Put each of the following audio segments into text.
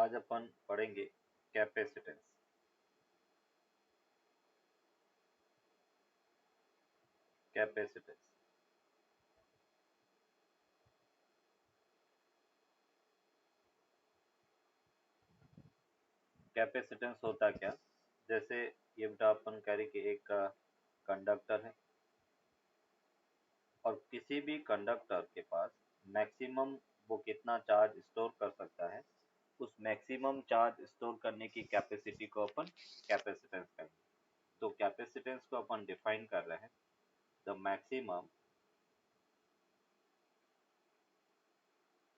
आज अपन पढ़ेंगे capacitance. Capacitance capacitance होता क्या? जैसे ये बेटा अपन कह रहे कि एक कंडक्टर है और किसी भी कंडक्टर के पास मैक्सिमम वो कितना चार्ज स्टोर कर सकता है, उस मैक्सिमम चार्ज स्टोर करने की कैपेसिटी को अपन कैपेसिटेंस कहेंगे। तो कैपेसिटेंस को अपन डिफाइन कर रहे हैं the maximum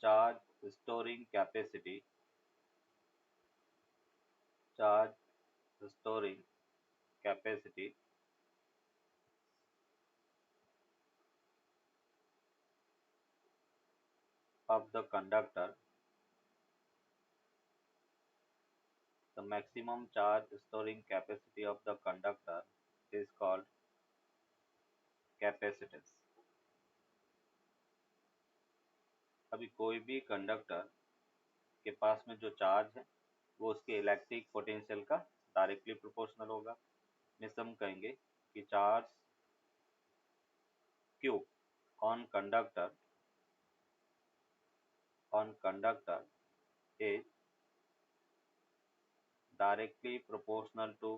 charge storing capacity charge storing capacity of the conductor. The maximum charge storing capacity of the conductor is called capacitance. अभी कोई भी कंडक्टर के पास में जो चार्ज है वो उसके इलेक्ट्रिक पोटेंशियल का डायरेक्टली प्रोपोर्शनल होगा। मिस हम कहेंगे कि charge Q on conductor is directly proportional to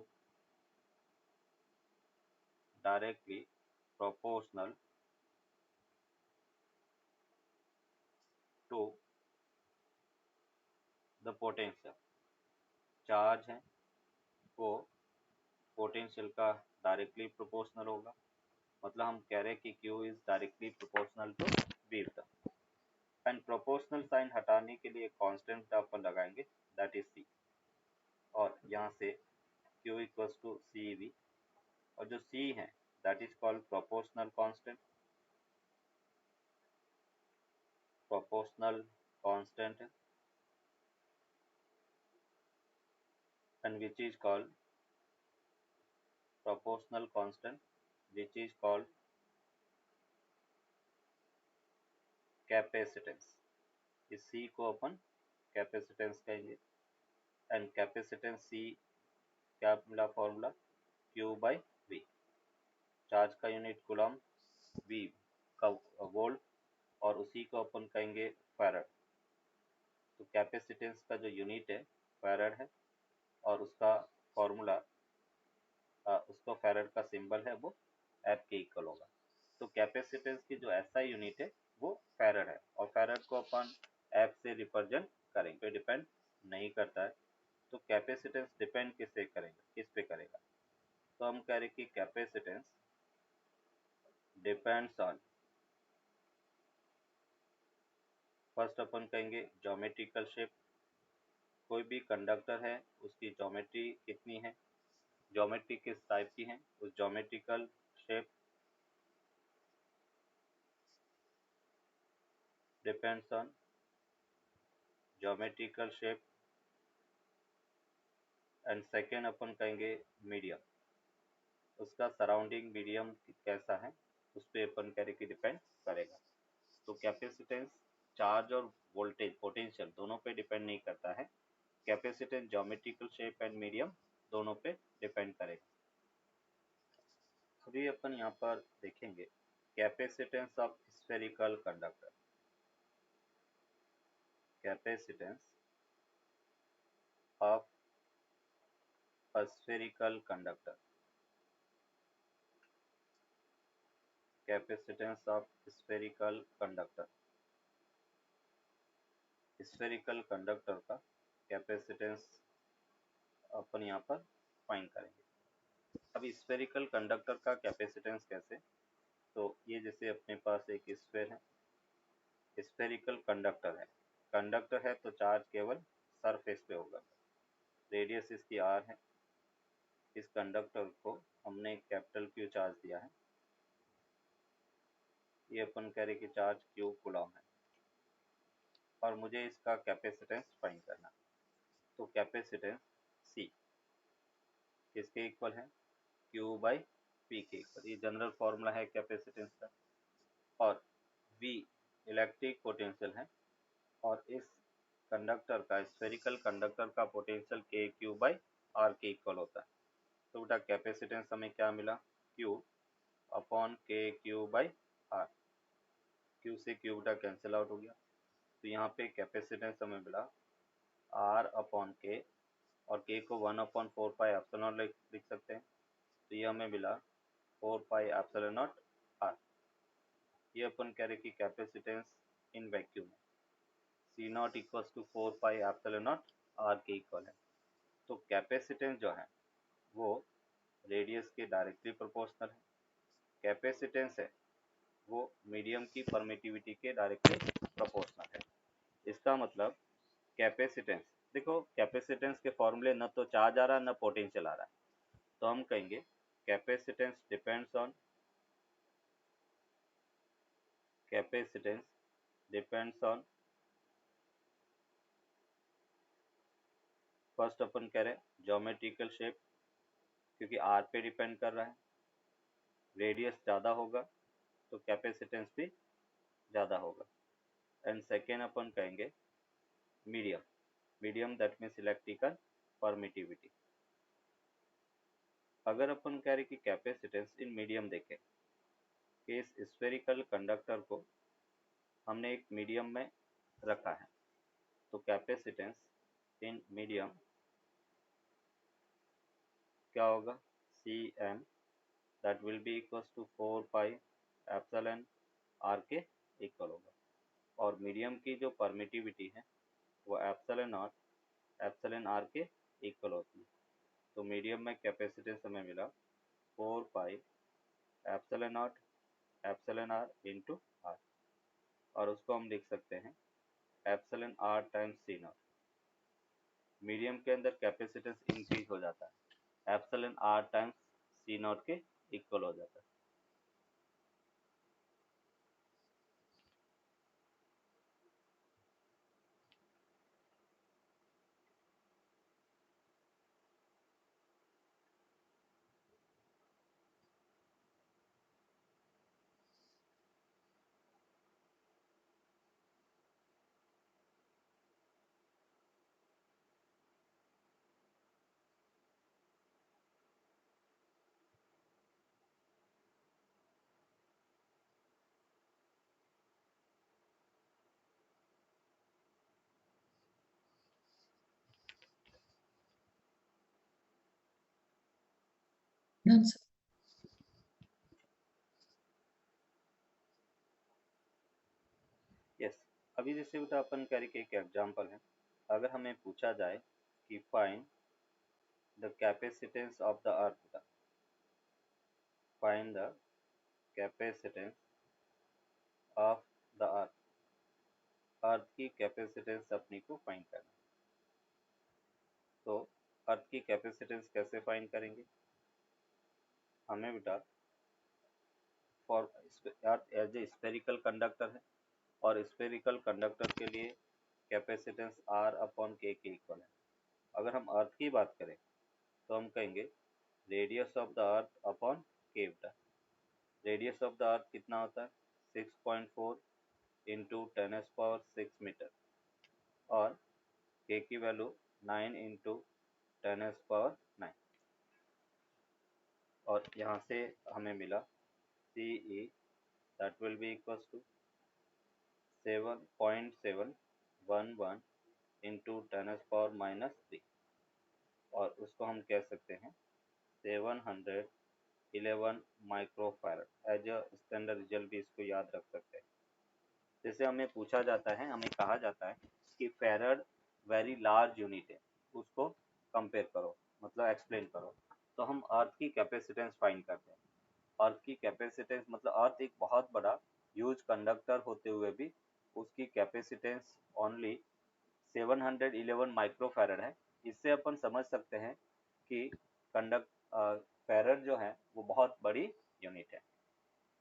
the potential। Charge है वो पोटेंशियल का डायरेक्टली प्रोपोर्शनल होगा। मतलब हम कह रहे हैं कि Q is directly proportional to V and proportional sign हटाने के लिए कांस्टेंट अपन लगाएंगे दैट इज C, और यहाँ से Q इक्वल्स टू CV, और जो C है that is called proportional constant and which is called proportional constant which is called capacitance। इस C को अपन कैपेसिटेंस कहेंगे एंड कैपेसिटेंस C क्या मिला formula Q by V। Charge का यूनिट कूलम, V का वोल्ट, और उसी को अपन कहेंगे फैराड। तो कैपेसिटेंस का जो यूनिट है फैराड है और उसका फॉर्मूला उसको फैराड का सिंबल है वो F के इक्वल होगा। तो कैपेसिटेंस की जो SI यूनिट है वो फैराड है और फैराड को अपन F से रिप्रेजेंट करेंगे, डिपेंड नहीं करता है। तो कैपेसिटेंस डिपेंड किससे करेगा, किस पे करेगा? तो हम कह रहे कि कैपेसिटेंस डिपेंड्स ऑन, फर्स्ट अपन कहेंगे ज्योमेट्रिकल शेप। कोई भी कंडक्टर है उसकी ज्योमेट्री कितनी है, ज्योमेट्री किस टाइप की है, उस geometrical shape depends on geometrical shape. And second अपन कहेंगे मीडियम, उसका सराउंडिंग मीडियम कैसा है उस पर अपन कह रहे कि डिपेंड करेगा। तो कैपेसिटेंस चार्ज और वोल्टेज पोटेंशियल दोनों पे डिपेंड नहीं करता है, capacitance geometrical shape and medium दोनों पे डिपेंड करेगा। अभी अपन यहाँ पर देखेंगे capacitance of spherical conductor. Capacitance of a spherical conductor, capacitance of spherical conductor। Spherical conductor का कैपेसिटेंस अपन यहाँ पर फाइंड करेंगे। अभी स्फेरिकल कंडक्टर का कैपेसिटेंस कैसे, तो ये जैसे अपने पास एक स्फेयर है, स्फेरिकल कंडक्टर है तो चार्ज केवल सरफेस पे होगा, रेडियस इसकी R है। इस कंडक्टर को हमने कैपिटल Q चार्ज दिया है, ये अपन कह रहे कि चार्ज Q कूलम है और मुझे इसका कैपेसिटेंस फाइंड करना। तो कैपेसिटेंस C किसके इक्वल है, Q बाई P के इक्वल, ये जनरल फॉर्मूला है कैपेसिटेंस का। और V इलेक्ट्रिक पोटेंशियल है और इस कंडक्टर का, स्फेरिकल कंडक्टर का पोटेंशियल के क्यू बाई आर के इक्वल होता है। तो बेटा कैपेसिटेंस हमें क्या मिला, क्यू अपॉन के क्यू बाई आर। क्यू से क्यू बेटा कैंसिल आउट हो गया, तो यहाँ पे कैपेसिटेंस हमें मिला आर अपॉन के, और के को 1/4 पाई एप्सिलॉन लिख सकते हैं, तो ये हमें मिला 4 पाई एप्सिलॉन नॉट आर। ये अपन कह रहे कि कैपेसिटेंस इन वैक्यूम है, C naught equal to 4 pi epsilon naught R के इक्वल है। तो कैपेसिटेंस जो है वो रेडियस के डायरेक्टली प्रोपोर्शनल है। कैपेसिटेंस है वो मीडियम की परमिटिविटी के डायरेक्टली प्रोपोर्शनल है। इसका मतलब कैपेसिटेंस, देखो कैपेसिटेंस के फॉर्मूले न तो चार्ज आ रहा है न पोटेंशियल आ रहा है, तो हम कहेंगे capacitance depends on, capacitance depends on, first अपन कह रहे हैं ज्योमेट्रिकल शेप, क्योंकि आर पे डिपेंड कर रहा है। रेडियस ज़्यादा होगा तो कैपेसिटेंस भी ज़्यादा होगा। एंड सेकेंड अपन कहेंगे medium, medium that means electrical permittivity. अगर अपन कह रहे कि कैपेसिटेंस इन मीडियम देखें कि इस स्फेरिकल कंडक्टर को हमने एक मीडियम में रखा है, तो कैपेसिटेंस इन मीडियम क्या होगा, C M that will be equal to 4 pi epsilon R के इक्वल होगा। और मीडियम की जो परमिटिविटी है वो एप्सिलॉन नॉट एप्सिलॉन आर के इक्वल होती है। तो मीडियम में कैपेसिटेंस हमें मिला 4 pi epsilon naught epsilon R into R, और उसको हम लिख सकते हैं epsilon R times C naught. Medium के अंदर कैपेसिटेंस इंक्रीज हो जाता है, epsilon R times C not के इक्वल हो जाता है। Done, sir. यस, अभी जैसे बेटा अपन कह रहे कि एक एग्जांपल है, अगर हमें पूछा जाए कि find the capacitance of the earth, find the capacitance of the earth, earth की कैपेसिटेंस अपनी को फाइंड करना। तो अर्थ की कैपेसिटेंस कैसे फाइंड करेंगे, हमें बेटा for earth as a spherical conductor है, और स्फेरिकल कंडक्टर के लिए कैपेसिटेंस आर अपॉन के इक्वल है। अगर हम अर्थ की बात करें तो हम कहेंगे radius of the earth upon के बेटा। रेडियस ऑफ द अर्थ कितना होता है, 6.4 इंटू 10⁻6 मीटर, और के की वैल्यू 9 इंटू 10⁻9, और यहाँ से हमें मिला C E that will be equal to 7.711 into 10⁻³ और उसको हम कह सकते हैं 711 microfarad. As a standard result भी इसको याद रख सकते हैं। जैसे हमें पूछा जाता है, हमें कहा जाता है कि फैरड वेरी लार्ज यूनिट है, उसको कंपेयर करो, मतलब एक्सप्लेन करो, तो हम अर्थ की कैपेसिटेंस फाइंड करते हैं। अर्थ की कैपेसिटेंस मतलब अर्थ एक बहुत बड़ा ह्यूज कंडक्टर होते हुए भी उसकी कैपेसिटेंस ओनली 711 माइक्रोफैरड है। इससे अपन समझ सकते हैं कि फैरड जो है वो बहुत बड़ी यूनिट है।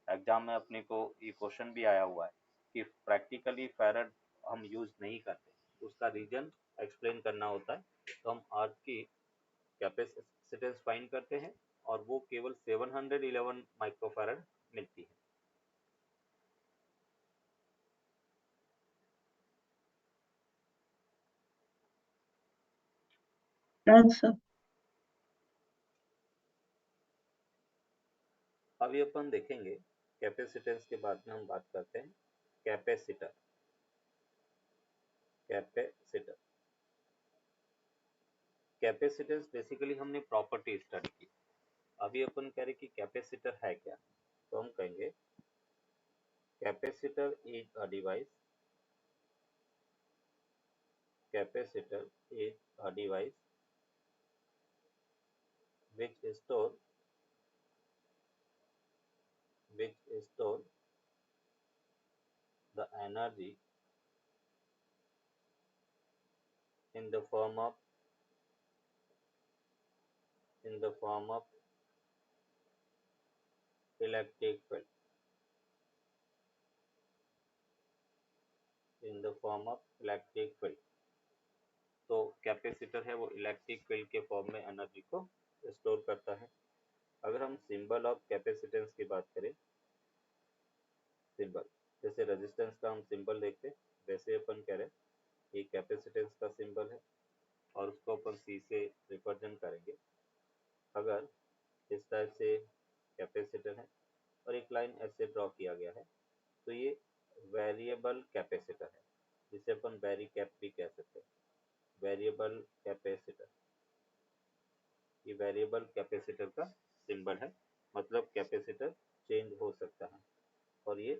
एग्जाम में अपने को ये क्वेश्चन भी आया हुआ है कि प्रैक्टिकली फैरड हम यूज नहीं करते, उसका रीजन एक्सप्लेन करना होता है। तो हम अर्थ की कैपेसिटेंस फाइंड करते हैं और वो केवल 711 माइक्रोफैरड मिलती है। Done, sir. अभी अपन देखेंगे कैपेसिटेंस के बाद में हम बात करते हैं कैपेसिटर। कैपेसिटर कैपेसिटेंस बेसिकली हमने प्रॉपर्टी स्टडी की। अभी अपन कह रहे कि कैपेसिटर है क्या, तो हम कहेंगे capacitor is a device capacitor is a device which store the energy in the form of electric field in the form of electric field। तो कैपेसिटर है वो इलेक्ट्रिक फील्ड के फॉर्म में एनर्जी को स्टोर करता है। अगर हम सिंबल ऑफ कैपेसिटेंस की बात करें, सिंबल जैसे रेजिस्टेंस का हम सिंबल देखते वैसे अपन कह रहे ये कैपेसिटेंस का सिंबल है और उसको अपन सी से रिप्रेजेंट करेंगे। अगर इस टाइप से कैपेसिटर है और एक लाइन ऐसे ड्रॉ किया गया है तो ये वेरिएबल कैपेसिटर है, जिसे अपन वेरी कैप भी कह सकते हैं। वेरिएबल कैपेसिटर, ये वेरिएबल कैपेसिटर का सिंबल है, मतलब कैपेसिटर चेंज हो सकता है। और ये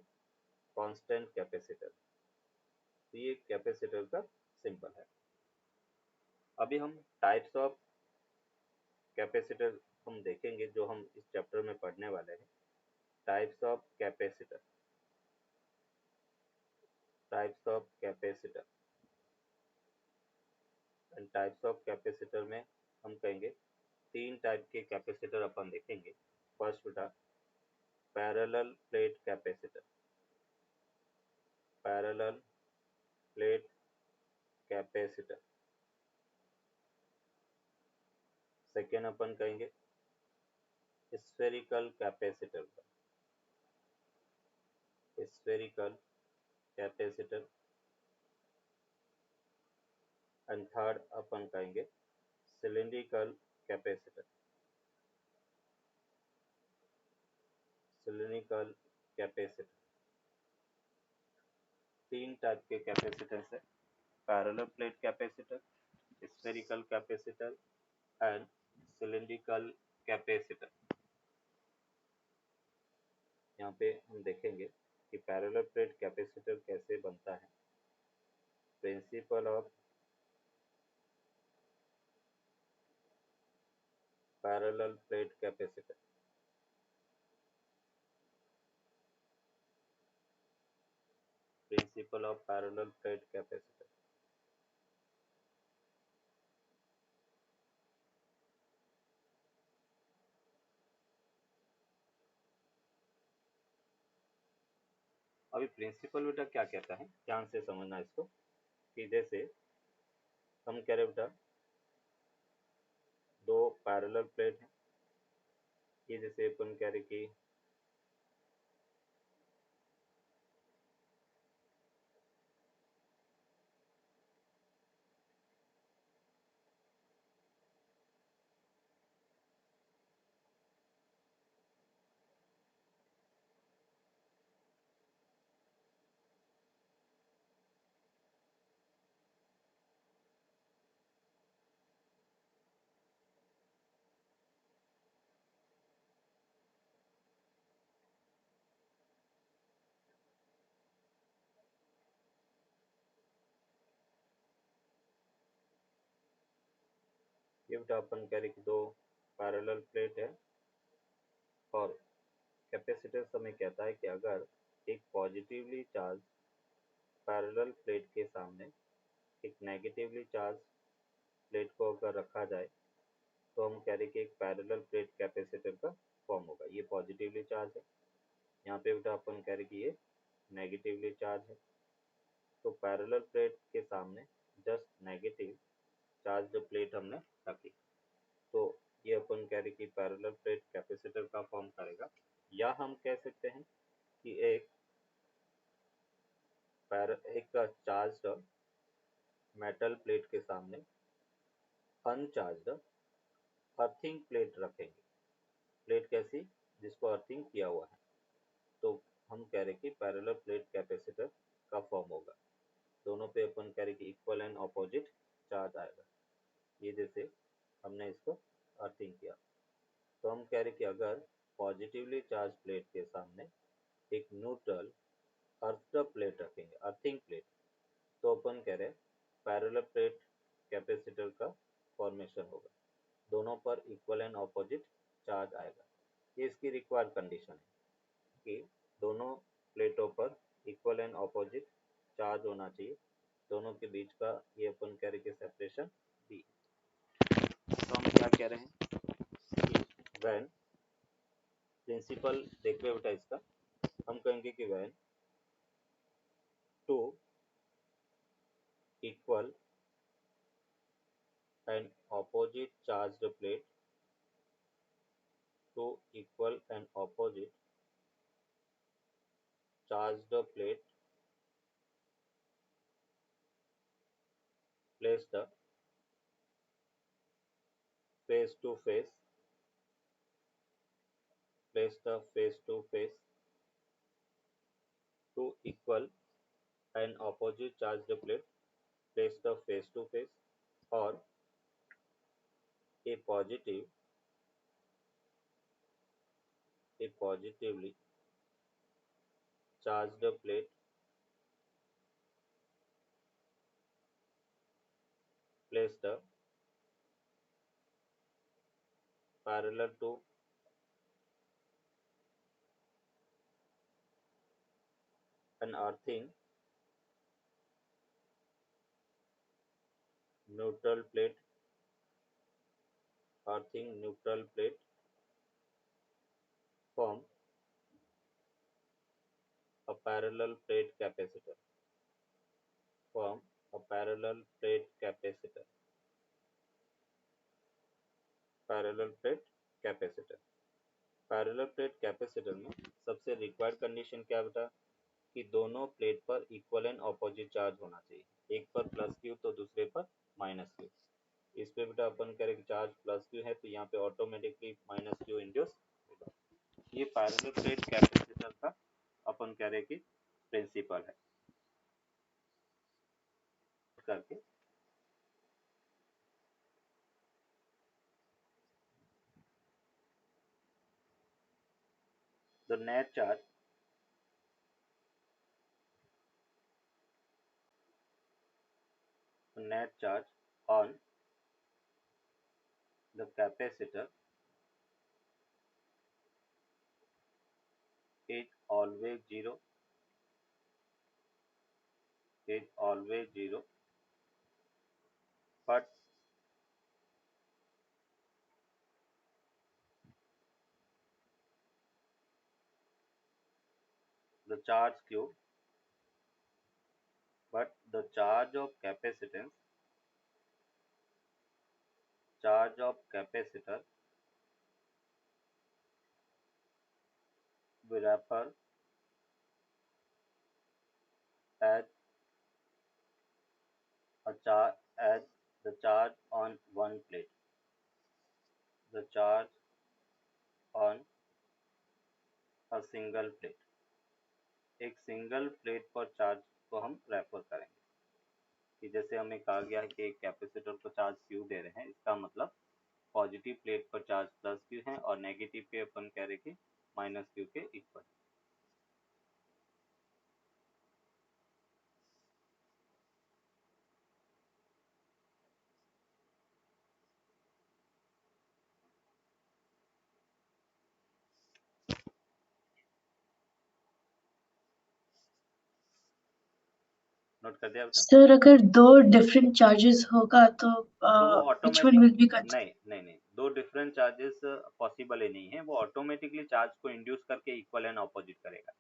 कांस्टेंट कैपेसिटर, तो ये कैपेसिटर का सिंबल है। अभी हम टाइप्स ऑफ कैपेसिटर हम देखेंगे जो हम इस चैप्टर में पढ़ने वाले हैं। Types of capacitor, types of capacitor and types of capacitor में हम कहेंगे तीन टाइप के कैपेसिटर अपन देखेंगे। फर्स्ट बेटा parallel plate capacitor, parallel plate capacitor. Second अपन कहेंगे spherical capacitor, spherical capacitor. And third अपन कहेंगे सिलिंड्रिकल कैपेसिटर, सिलिंड्रिकल कैपेसिटर। तीन टाइप के कैपेसिटर है, parallel plate capacitor, spherical capacitor and cylindrical capacitor. यहाँ पे हम देखेंगे कि पैरेलल प्लेट कैपेसिटर कैसे बनता है। Principle of parallel plate capacitor, principle of parallel plate capacitor. अभी प्रिंसिपल बेटा क्या कहता है, ध्यान से समझना इसको। कि जैसे हम कह रहे बेटा दो पैरेलल प्लेट है, ये जैसे अपन कह रहे कि ये बेटा अपन कह रहे कि दो पैरेलल प्लेट है और कैपेसिटर हमें कहता है कि अगर एक पॉजिटिवली चार्ज पैरेलल प्लेट के सामने एक नेगेटिवली चार्ज प्लेट को अगर रखा जाए तो हम कह रहे कि एक पैरेलल प्लेट कैपेसिटर का फॉर्म होगा। ये पॉजिटिवली चार्ज है, यहाँ पे बेटा अपन कह रहे कि ये नेगेटिवली चार्ज है। तो पैरेलल प्लेट के सामने जस्ट नेगेटिव चार्ज प्लेट हमने रखी, तो ये अपन कह रहे कि पैरेलल प्लेट कैपेसिटर का फॉर्म करेगा। या हम कह सकते हैं कि एक चार्ज मेटल प्लेट के सामने अनचार्ज्ड अर्थिंग प्लेट रखेंगे। प्लेट कैसी? जिसको अर्थिंग किया हुआ है। तो हम कह रहे कि पैरेलल प्लेट कैपेसिटर का फॉर्म होगा। दोनों पे अपन कह रहे कि इक्वल एंड ऑपोजिट चार्ज आएगा। ये जैसे हमने इसको अर्थिंग किया, तो हम कह रहे कि अगर पॉजिटिवली चार्ज प्लेट के सामने एक न्यूट्रल अर्थ प्लेट रखेंगे, अर्थिंग प्लेट, तो अपन कह रहे पैरेलल प्लेट कैपेसिटर का फॉर्मेशन होगा। दोनों पर इक्वल एंड ऑपोजिट चार्ज आएगा। ये इसकी रिक्वायर्ड कंडीशन है कि दोनों प्लेटों पर इक्वल एंड ऑपोजिट चार्ज होना चाहिए। दोनों के बीच का ये अपन कह रहे कि सेपरेशन डी। तो हम क्या कह रहे हैं कि वैन प्रिंसिपल देखिए बेटा इसका, हम कहेंगे कि when two equal and opposite charged plate, two equal and opposite charged plate place the face to face place the face to face to equal and opposite charged plate place the face to face, or a positively charged plate place the parallel to an earthing neutral plate, earthing neutral plate, form a parallel plate capacitor, form a parallel plate capacitor, parallel plate capacitor। Parallel plate capacitor में सबसे required condition क्या बता कि दोनों plate पर equal and opposite charge होना चाहिए। एक पर प्लस क्यू तो दूसरे पर माइनस क्यू। इस पे बेटा अपन कह रहे कि चार्ज प्लस क्यू है तो यहाँ पे ऑटोमेटिकली माइनस क्यू इंड्यूस होगा। ये पैरेलल प्लेट कैपेसिटर का अपन कह रहे कि प्रिंसिपल है करके। the net charge net charge on the capacitor is always zero, is always zero, but the charge q, but the charge of capacitance, charge of capacitor will refer as a charge as the charge on one plate, the charge on a single plate। एक single plate पर charge को हम refer करेंगे कि जैसे हमें कहा गया है कि एक कैपेसिटर को चार्ज क्यू दे रहे हैं, इसका मतलब पॉजिटिव प्लेट पर चार्ज प्लस क्यू है और नेगेटिव पे अपन कह रहे कि माइनस क्यू के इक्वल। नोट कर दिया बेटा? सर अगर दो डिफरेंट चार्जेस होगा तो वो which one will be automatic considered? नहीं, दो डिफरेंट चार्जेस पॉसिबल ही नहीं है। वो ऑटोमेटिकली चार्ज को इंड्यूस करके इक्वल एंड ऑपोजिट करेगा।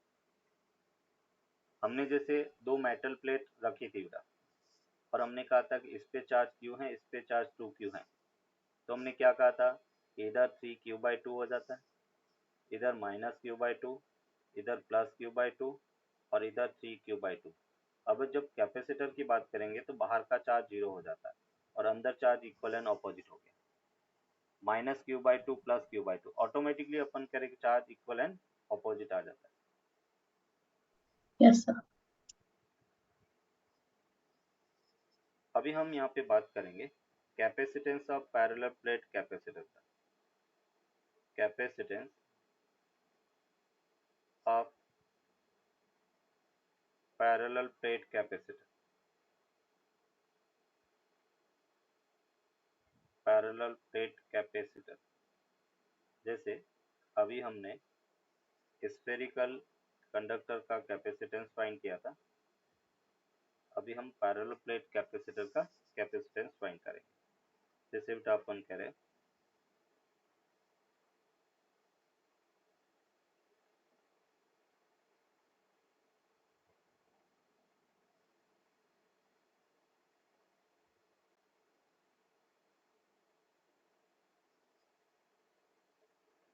हमने जैसे दो मेटल प्लेट रखी थी बेटा और हमने कहा था कि इस पे चार्ज क्यू है, इस पे चार्ज 2q है। तो हमने क्या कहा था, इधर 3q/2 हो जाता है, इधर -q/2, इधर +q/2 और इधर 3q/2। अब जब कैपेसिटर की बात करेंगे तो बाहर का चार्ज 0 हो जाता है और अंदर चार्ज इक्वल एंड ऑपोजिट हो गया, -q/2 + q/2, ऑटोमेटिकली अपन करेंगे चार्ज इक्वल एंड ऑपोजिट आ जाता है। Yes, sir. अभी हम यहाँ पे बात करेंगे capacitance of parallel plate capacitor का। Capacitance of parallel plate capacitor, parallel plate capacitor. जैसे अभी हमने स्फेरिकल कंडक्टर का कैपेसिटेंस फाइंड किया था, अभी हम पैरेलल प्लेट कैपेसिटर का कैपेसिटेंस फाइंड करेंगे। जैसे बेटा अपन करें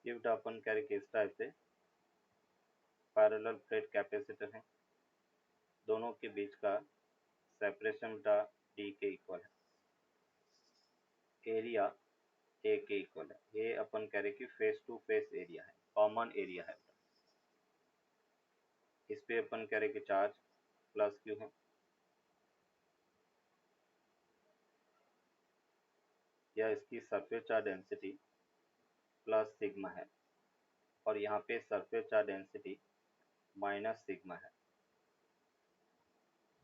ये बेटा अपन कह रहे कि इस टाइप से पैरेलल प्लेट कैपेसिटर है, दोनों के बीच का सेपरेशन बेटा डी के इक्वल है, एरिया ए के इक्वल है। ये अपन कह रहे कि फेस टू फेस एरिया है, कॉमन एरिया है। इस पे अपन कह रहे कि चार्ज प्लस क्यू है, या इसकी surface charge density plus sigma है, और यहाँ पे surface charge density minus sigma है,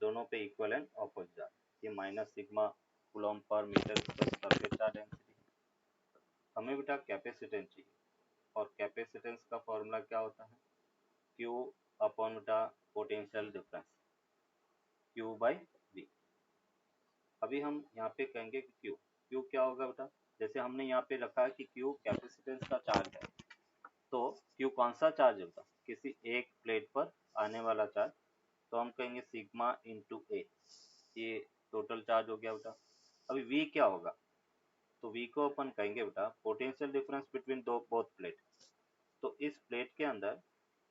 दोनों पे इक्वल एंड ऑपोजिट चार्ज। ये minus sigma coulomb per metre surface charge density. हमें बेटा कैपेसिटेंस चाहिए, और कैपेसिटेंस का फॉर्मूला क्या होता है, Q अपॉन बेटा पोटेंशियल डिफरेंस, Q/V। अभी हम यहाँ पे कहेंगे कि Q क्या होगा बेटा, जैसे हमने यहाँ पे रखा है कि Q कैपेसिटेंस का चार्ज है, तो Q कौन सा चार्ज होगा, किसी एक प्लेट पर आने वाला चार्ज, तो हम कहेंगे सिग्मा इंटू ए, ये टोटल चार्ज हो गया बेटा। अभी V क्या होगा, तो V को अपन कहेंगे बेटा पोटेंशियल डिफरेंस बिटवीन दो बोथ प्लेट। तो इस प्लेट के अंदर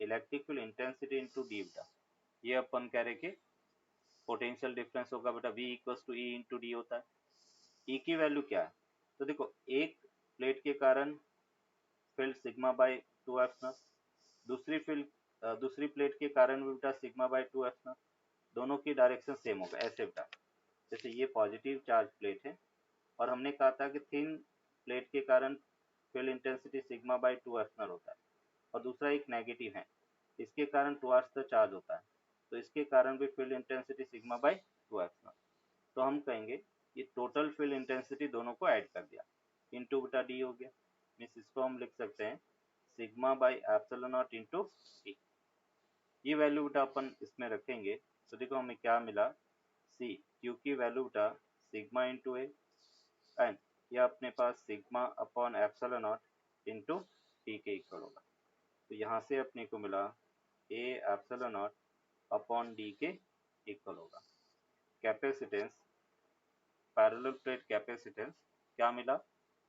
electric field intensity into D बेटा, ये अपन कह रहे कि पोटेंशियल डिफरेंस होगा बेटा V equals to E into D होता है। E की वैल्यू क्या है, तो देखो एक प्लेट के कारण फील्ड सिग्मा बाई 2f0, दूसरी प्लेट के कारण भी बेटा सिग्मा बाई 2f0, दोनों की डायरेक्शन सेम होगा। ऐसे बेटा जैसे ये पॉजिटिव चार्ज प्लेट है, और हमने कहा था कि थिन प्लेट के कारण field intensity sigma by 2f0 होता है, और दूसरा एक नेगेटिव है, इसके कारण टुवर्ड्स द चार्ज होता है, तो इसके कारण भी field intensity sigma by 2f0। तो हम कहेंगे ये टोटल फील्ड इंटेंसिटी दोनों को ऐड कर दिया, इंटू बेटा डी हो गया। मीन्स इसको हम लिख सकते हैं sigma by epsilon naught into D. ये वैल्यू बेटा अपन इसमें रखेंगे, तो देखो हमें क्या मिला, सी क्यू की वैल्यू बेटा सिग्मा इंटू ए, एंड ये अपने पास sigma upon epsilon naught into D के इक्वल होगा। तो यहाँ से अपने को मिला A epsilon naught upon D के इक्वल होगा। कैपेसिटेंस पैरेलल प्लेट कैपेसिटेंस क्या मिला,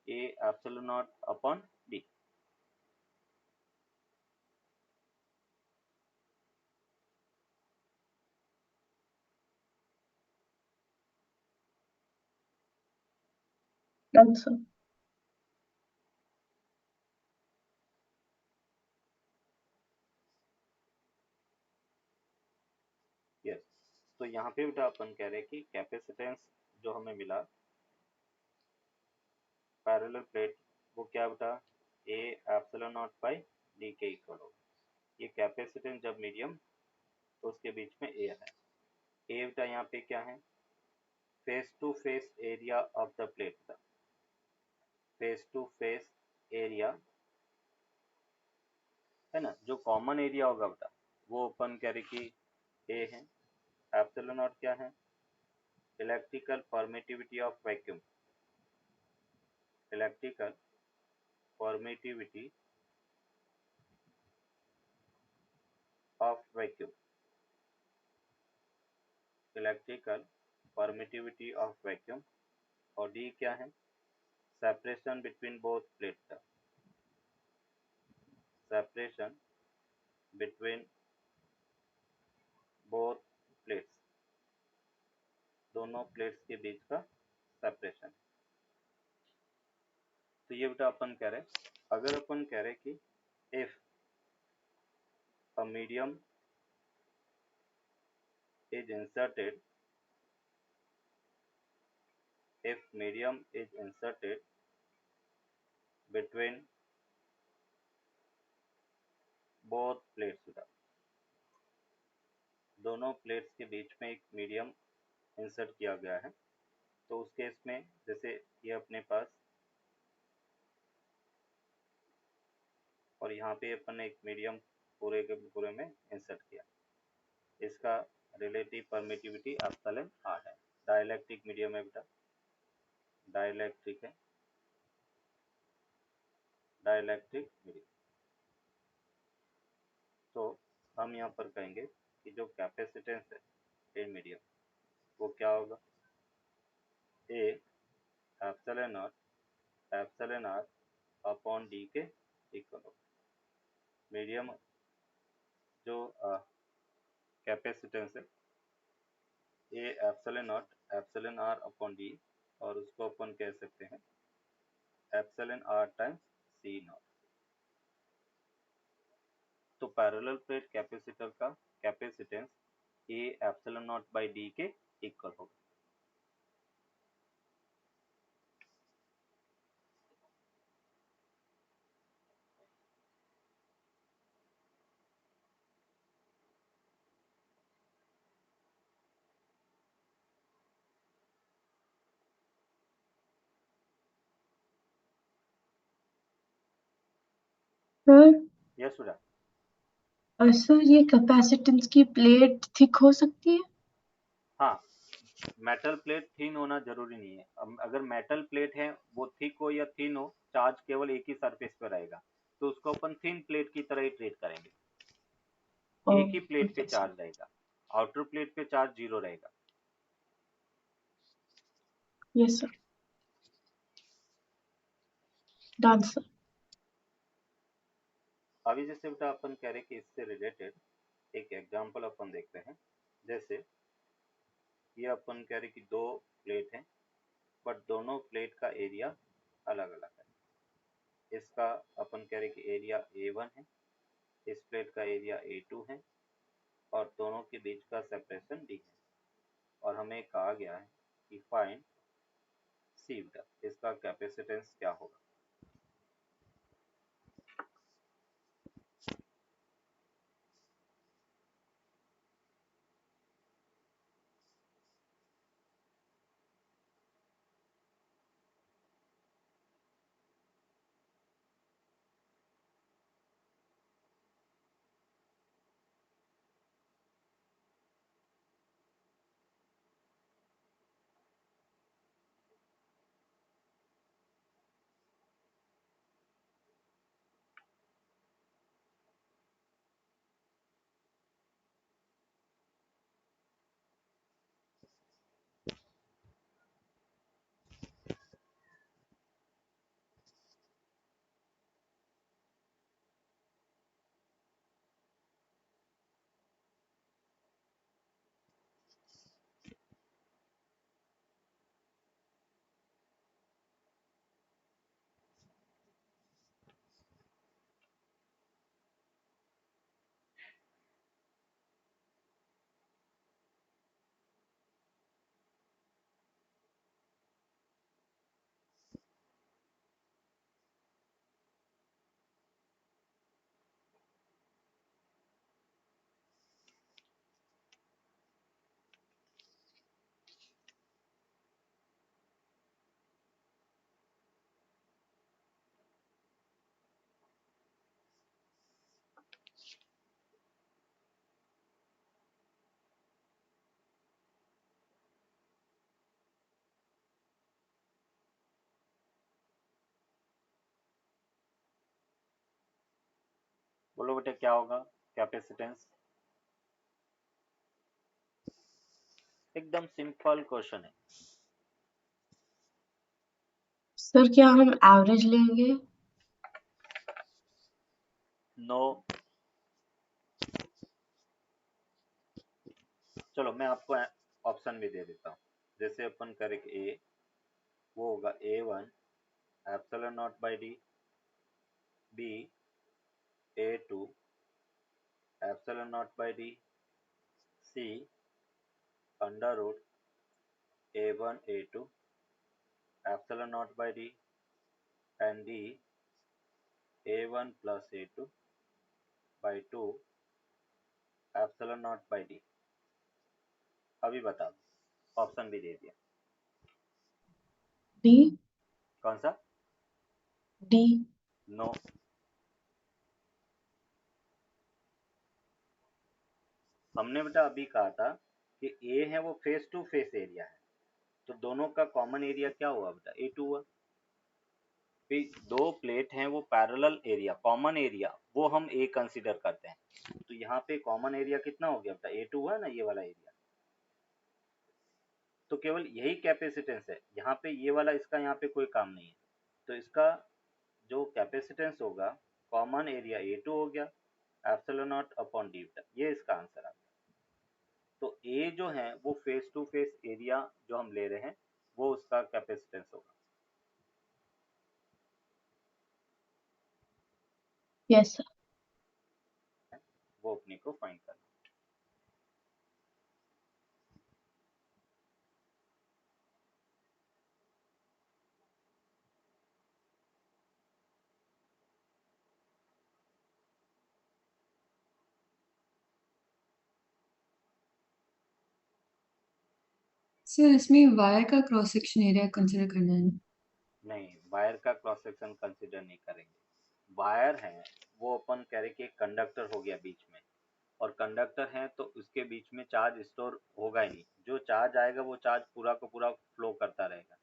A epsilon naught upon D. That's so. Yes, तो यहाँ पे बेटा अपन कह रहे हैं कि कैपेसिटेंस जो हमें मिला पैरेलल प्लेट, वो क्या बेटा ए एप्सिलॉन नॉट बाई डी के इक्वल होगा। ये कैपेसिटेंस जब मीडियम, तो उसके बीच में ए है। ए बेटा यहाँ पे क्या है, face to face area of the plate था, फेस टू फेस एरिया है ना, जो कॉमन एरिया होगा बेटा वो अपन कह रहे कि ए है। एप्सिलॉन नॉट क्या है, electrical permittivity of vacuum, electrical permittivity of vacuum, electrical permittivity of vacuum. और डी क्या है, सेपरेशन बिटवीन बोथ प्लेट का, सेपरेशन बिटवीन बोथ प्लेट्स, दोनों प्लेट्स के बीच का सेपरेशन। तो ये बेटा अपन कह रहे, अगर अपन कह रहे कि if a medium is inserted, if medium is inserted between both plates, दोनों प्लेट्स के बीच में एक मीडियम इंसर्ट किया गया है, तो उस केस में जैसे ये अपने पास और यहाँ पे अपन ने एक मीडियम पूरे के पूरे में इंसर्ट किया, इसका रिलेटिव परमिटिविटी एप्सिलॉन आर है। डाइलेक्ट्रिक मीडियम है बेटा, डाइलेक्ट्रिक है, डाइलेक्ट्रिक मीडियम। तो हम यहाँ पर कहेंगे कि जो कैपेसिटेंस है ए मीडियम वो क्या होगा, A epsilon R upon D के इक्वल होगा। मीडियम जो कैपेसिटेंस है A epsilon R upon D, और उसको अपन कह सकते हैं epsilon R times C naught. तो पैरेलल प्लेट कैपेसिटर का capacitance A epsilon naught by D के इक्वल होगा। सर यस बेटा। सर ये कैपेसिटेंस की प्लेट थिक हो सकती है? हाँ, मेटल प्लेट थिन होना जरूरी नहीं है। अगर मेटल प्लेट है वो थिक हो या थिन हो, चार्ज केवल एक ही सरफेस पर रहेगा, तो उसको अपन थिन प्लेट की तरह ही ट्रीट करेंगे। एक ही प्लेट पे ओके सर। चार्ज रहेगा, आउटर प्लेट पे चार्ज 0 रहेगा। Yes sir, done sir. अभी जैसे बेटा अपन कह रहे कि इससे रिलेटेड एक एग्जांपल अपन देखते हैं। जैसे ये अपन कह रहे कि दो प्लेट हैं, बट दोनों प्लेट का एरिया अलग अलग है। इसका अपन कह रहे कि एरिया A1 है, इस प्लेट का एरिया A2 है, और दोनों के बीच का सेपरेशन D है। और हमें कहा गया है कि फाइंड सी बेटा इसका कैपेसिटेंस क्या होगा। बोलो बेटा क्या होगा कैपेसिटेंस। एकदम सिंपल क्वेश्चन है। सर क्या हम एवरेज लेंगे? नो, चलो मैं आपको ऑप्शन भी दे देता हूँ। जैसे अपन करें ए वो होगा A1 epsilon naught by D, B A2 epsilon naught by D, C under root A1 A2 epsilon naught by D, and D A1 plus A2 by 2 epsilon naught by D. अभी बता दो, ऑप्शन भी दे दिया। D. कौन सा? D. No. हमने बेटा अभी कहा था कि ए है वो फेस टू फेस एरिया है, तो दोनों का कॉमन एरिया क्या हुआ बेटा? A2 हुआ। फिर दो प्लेट हैं वो पैरेलल एरिया, कॉमन एरिया वो हम ए कंसीडर करते हैं, तो यहाँ पे कॉमन एरिया कितना हो गया बेटा? A2 हुआ ना, ये वाला एरिया। तो केवल यही कैपेसिटेंस है यहाँ पे, ये वाला इसका यहाँ पे कोई काम नहीं है, तो इसका जो कैपेसिटेंस होगा कॉमन एरिया A2 हो गया एप्सिलॉन नॉट अपॉन डी बेटा, ये इसका आंसर आ गया। तो ए जो है वो फेस टू फेस एरिया जो हम ले रहे हैं वो उसका कैपेसिटेंस होगा। Yes sir. वो अपने को फाइंड करना। सर इसमें वायर का क्रॉस सेक्शन एरिया कंसिडर करना है। नहीं, वायर का क्रॉस सेक्शन कंसिडर नहीं करेंगे। वायर है वो अपन कह रहे कि एक कंडक्टर हो गया बीच में, और कंडक्टर है तो उसके बीच में चार्ज स्टोर होगा ही नहीं, जो चार्ज आएगा वो चार्ज पूरा का पूरा फ्लो करता रहेगा।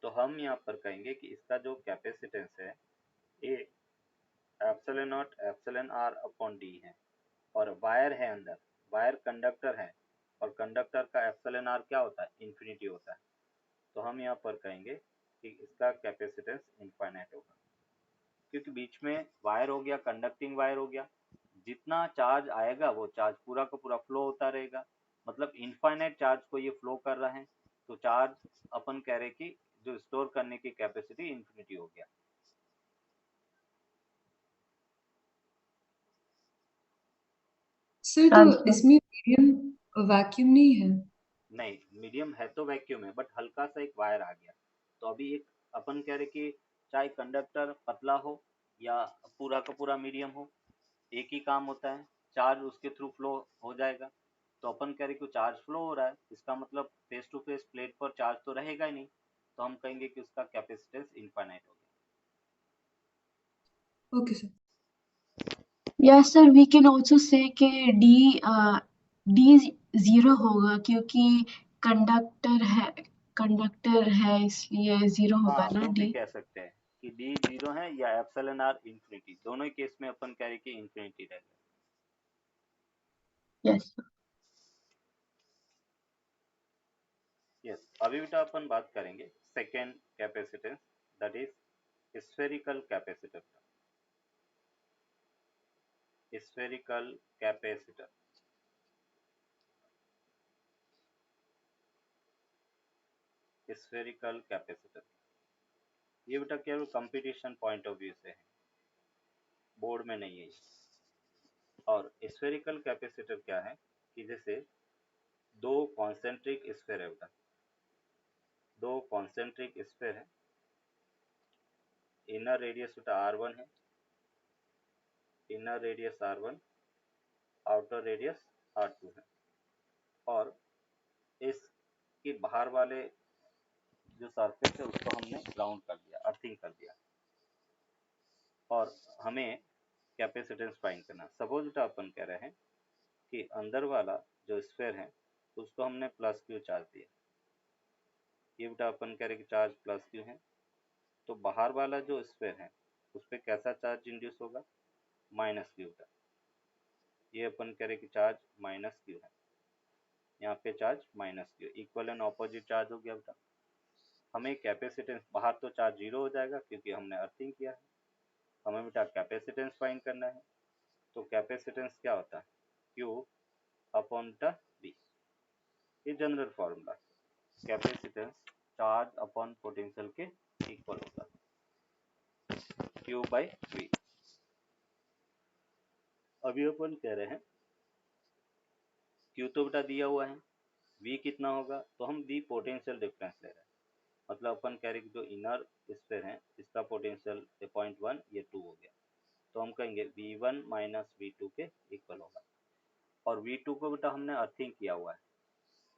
तो हम यहाँ पर कहेंगे कि इसका जो कैपेसिटेंस है A epsilon naught epsilon R upon D है, और वायर है अंदर, वायर कंडक्टर है, और कंडक्टर का एप्सिलॉन आर क्या होता है? इन्फिनिटी होता है। तो हम यहाँ पर कहेंगे कि इसका कैपेसिटेंस इनफाइनाइट होगा, क्योंकि बीच में वायर हो गया, कंडक्टिंग वायर हो गया, जितना चार्ज आएगा वो चार्ज पूरा का पूरा फ्लो होता रहेगा, मतलब इनफाइनाइट चार्ज को ये फ्लो कर रहा है, तो चार्ज अपन कह रहे कि जो स्टोर करने की कैपेसिटी इन्फिनिटी हो गया। सर तो इसमें मीडियम वैक्यूम नहीं है? नहीं, मीडियम है तो वैक्यूम है, बट हल्का सा एक वायर आ गया। तो अभी एक अपन कह रहे कि चाहे कंडक्टर पतला हो या पूरा का पूरा मीडियम हो, एक ही काम होता है, चार्ज उसके थ्रू फ्लो हो जाएगा। तो अपन कह रहे कि चार्ज फ्लो हो रहा है, इसका मतलब फेस टू फेस प्लेट पर चार्ज तो रहेगा ही नहीं, तो हम कहेंगे कि उसका कैपेसिटेंस इनफाइनाइट हो गया। Okay sir. Yes sir, we can also say कि डी जीरो होगा क्योंकि कंडक्टर है इसलिए जीरो होगा हाँ, ना वो भी डी। कह सकते हैं कि डी जीरो है या एप्सिलॉन आर इन्फिनिटी, दोनों ही केस में अपन कह रहे कि इन्फिनिटी रहेगा। यस यस, अभी बेटा अपन बात करेंगे second capacitance, that is spherical capacitor. Spherical capacitor, spherical capacitor, ये बेटा केवल कंपटीशन पॉइंट ऑफ व्यू से है, बोर्ड में नहीं है ये। और स्फेरिकल कैपेसिटर क्या है कि जैसे दो कॉन्सेंट्रिक स्फेयर है बेटा, दो कॉन्सेंट्रिक स्फेयर है, इनर रेडियस बेटा R1 है, inner radius R1, outer radius R2 है, और इसके बाहर वाले जो सरफेस है उसको हमने ग्राउंड कर दिया, अर्थिंग कर दिया, और हमें कैपेसिटेंस फाइंड करना। सपोज बेटा अपन कह रहे हैं कि अंदर वाला जो स्फेयर है उसको हमने प्लस क्यू चार्ज दिया, ये बेटा अपन कह रहे कि चार्ज प्लस क्यू है, तो बाहर वाला जो स्फेयर है उस पर कैसा चार्ज इंड्यूस होगा? माइनस क्यू का। ये अपन कह रहे कि चार्ज माइनस क्यू है, यहाँ पे charge minus Q, equal and opposite charge हो गया बेटा। हमें कैपेसिटेंस, बाहर तो चार्ज जीरो हो जाएगा क्योंकि हमने अर्थिंग किया है, हमें बेटा कैपेसिटेंस फाइंड करना है। तो कैपेसिटेंस क्या होता है? क्यू अपॉन वी, ये general formula. Capacitance charge upon potential के इक्वल होगा, Q/V। अभी अपन कह रहे हैं Q तो बेटा दिया हुआ है, V कितना होगा, तो हम V पोटेंशियल डिफरेंस ले रहे हैं, मतलब अपन कह रहे हैं कि जो इनर स्फीयर है इसका पोटेंशियल 0.1 ये 2 हो गया, तो हम कहेंगे V1 माइनस V2 के इक्वल होगा। और V2 को बेटा हमने अर्थिंग किया हुआ है,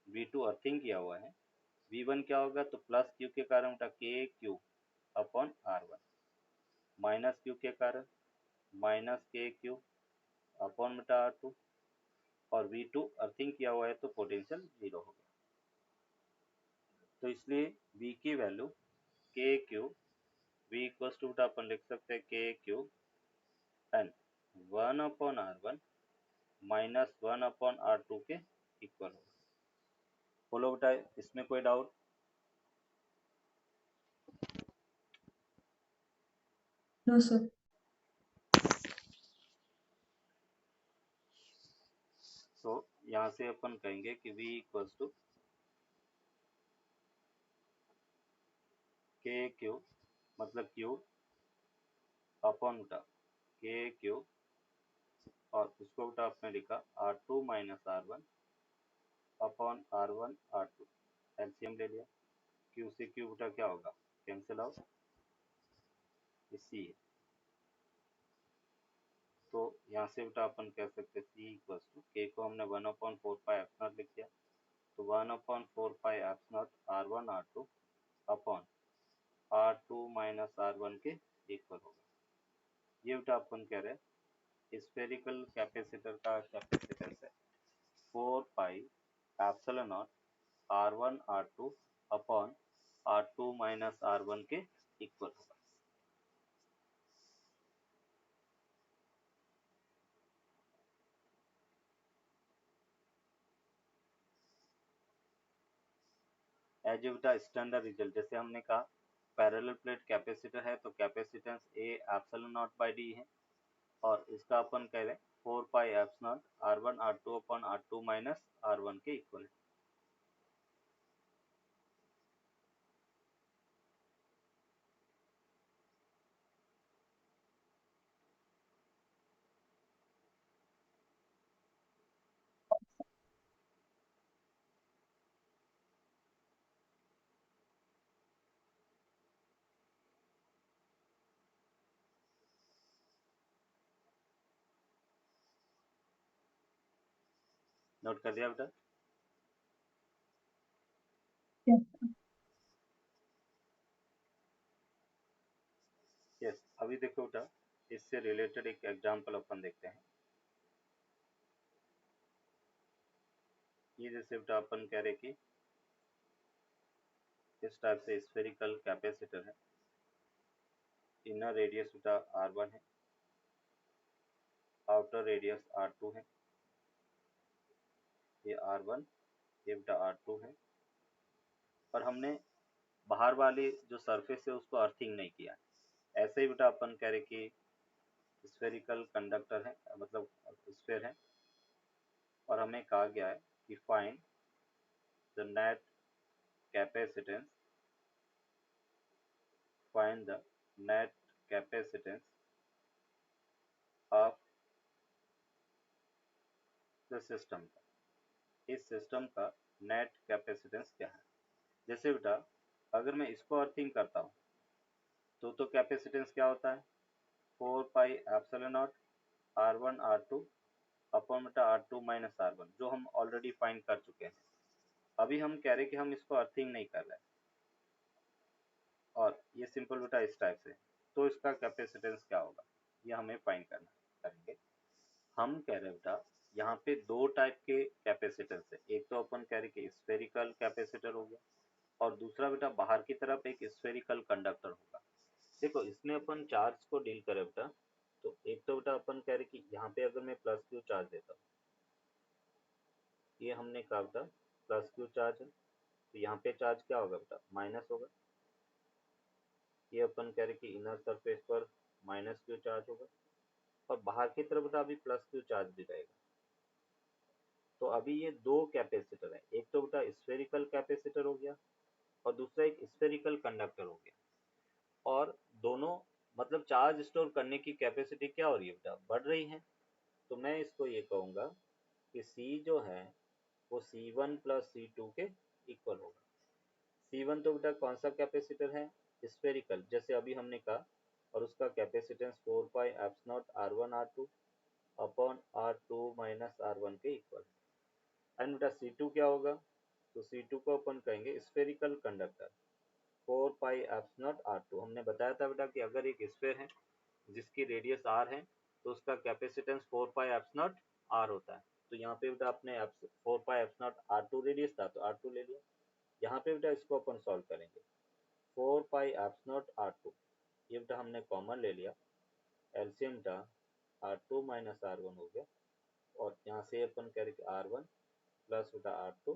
V2 अर्थिंग किया हुआ है, V1 क्या होगा, तो प्लस Q के कारण बेटा KQ upon R1, minus Q के कारण माइनस KQ अपॉन बेटा R2, और V2 अर्थिंग किया हुआ है तो पोटेंशियल 0 हो गया, तो इसलिए V की value KQ V equals to बेटा अपन लिख सकते हैं KQ एन 1 upon R1 minus 1 upon R2 के इक्वल होगा। बोलो बेटा इसमें कोई डाउट? No sir. तो यहाँ से अपन कहेंगे कि V इक्वल्स टू KQ मतलब Q अपॉन बेटा KQ, और उसको बेटा आपने लिखा R2 minus R1 upon R1 R2, LCM ले लिया, Q से Q बेटा क्या होगा, कैंसिल आउट, C है, तो यहाँ से बेटा अपन कह सकते हैं C इक्वल्स टू K को हमने 1/4π लिख दिया, तो 1/4π R1 R2 upon R2 minus R1 के इक्वल होगा। ये बेटा अपन कह रहे हैं स्फेरिकल कैपेसिटर का कैपेसिटेंस है 4πε0 R1 R2 upon R2 minus R1 के इक्वल होगा। एज ए बेटा स्टैंडर्ड रिजल्ट, जैसे हमने कहा पैरेलल प्लेट कैपेसिटर है तो कैपेसिटेंस A ε0/d है, और इसका अपन कह रहे हैं 4πε0 R1 R2 upon R2 minus R1 के इक्वल है। नोट कर दिया बेटा? यस, अभी देखो बेटा इससे रिलेटेड एक एग्जांपल अपन देखते हैं। ये जैसे बेटा अपन कह रहे कि इस टाइप से स्फेरिकल कैपेसिटर है, इनर रेडियस बेटा R1 है, आउटर रेडियस R2 है, ये R1 ये बेटा R2 है, और हमने बाहर वाली जो सरफेस है उसको अर्थिंग नहीं किया। ऐसे ही बेटा अपन कह रहे कि स्फेरिकल कंडक्टर है, मतलब स्फेयर है, और हमें कहा गया है कि find the net capacitance, find the net capacitance of the system, इस सिस्टम का नेट कैपेसिटेंस क्या है। जैसे बेटा अगर मैं इसको अर्थिंग करता हूँ तो कैपेसिटेंस क्या होता है 4πε0 R1 R2 अपॉन बेटा R2 माइनस R1, जो हम ऑलरेडी फाइंड कर चुके हैं। अभी हम कह रहे हैं कि हम इसको अर्थिंग नहीं कर रहे हैं, और ये सिंपल बेटा इस टाइप से, तो इसका कैपेसिटेंस क्या होगा ये हमें फाइंड करना करेंगे। हम कह रहे हैं बेटा यहाँ पे दो टाइप के कैपेसिटेंस है, एक तो अपन कह रहे कि स्फेरिकल कैपेसिटर हो गया, और दूसरा बेटा बाहर की तरफ एक स्फेरिकल कंडक्टर होगा। देखो इसमें अपन चार्ज को डील करें बेटा, तो एक तो बेटा अपन कह रहे कि यहाँ पे अगर मैं प्लस क्यू चार्ज देता हूँ, ये हमने कहा बेटा प्लस क्यू चार्ज है, तो यहाँ पे चार्ज क्या होगा बेटा माइनस होगा। ये अपन कह रहे कि इनर सरफेस पर माइनस क्यू चार्ज होगा, और बाहर की तरफ बेटा अभी प्लस क्यू चार्ज भी रहेगा। तो अभी ये दो कैपेसिटर है, एक तो बेटा स्फेरिकल कैपेसिटर हो गया, और दूसरा एक स्फेरिकल कंडक्टर हो गया, और दोनों मतलब चार्ज स्टोर करने की कैपेसिटी क्या हो रही है बेटा, बढ़ रही है। तो मैं इसको ये कहूँगा कि C जो है वो C1 प्लस C2 के इक्वल होगा। C1 तो बेटा कौन सा कैपेसिटर है, स्फेरिकल, जैसे अभी हमने कहा, और उसका capacitance 4 pi epsilon R1 R2 upon R2 minus R1 के इक्वल। एंड बेटा C2 क्या होगा, तो C2 को अपन कहेंगे spherical conductor 4 pi epsilon R2। हमने बताया था बेटा कि अगर एक स्फेयर है जिसकी रेडियस r है तो उसका कैपेसिटेंस 4 पाई एप्सिलॉन r होता है। तो यहाँ पे बेटा अपने 4 पाई एप्सिलॉन r2 रेडियस था तो r2 ले लिया। यहाँ पे बेटा इसको अपन सॉल्व करेंगे, 4 पाई एप्सिलॉन r2 ये बेटा हमने कॉमन ले लिया, एलसीएम बेटा r2 माइनस r1 हो गया, और यहाँ से अपन करेंगे r1 प्लस बेटा r2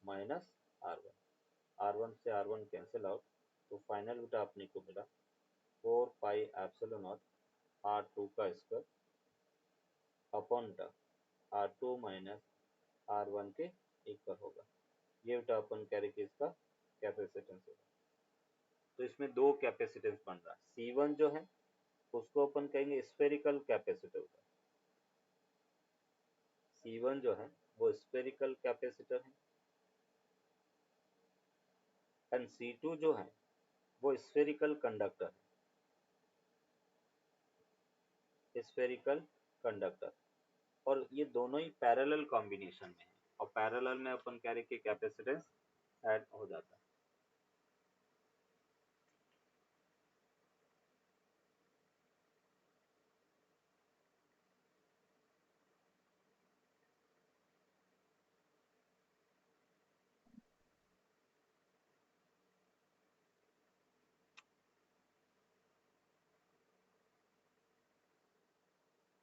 माइनस r1, r1 से r1 कैंसिल आउट, तो फाइनल बेटा अपने को मिला 4 पाई एप्सिलॉन नॉट R2 का square upon R2 minus R1 के इक्वल होगा। ये बेटा अपन कह रहे कि इसका कैपेसिटेंस होगा। तो इसमें दो कैपेसिटेंस बन रहा है, C1 जो है उसको अपन कहेंगे स्फेरिकल कैपेसिटर होगा, C1 जो है वो स्फेरिकल कैपेसिटर है, एंड C2 जो है वो स्फेरिकल कंडक्टर है, स्फेरिकल कंडक्टर। और ये दोनों ही पैरेलल कॉम्बिनेशन में है, और पैरेलल में अपन कह रहे कि कैपेसिटेंस ऐड हो जाता है।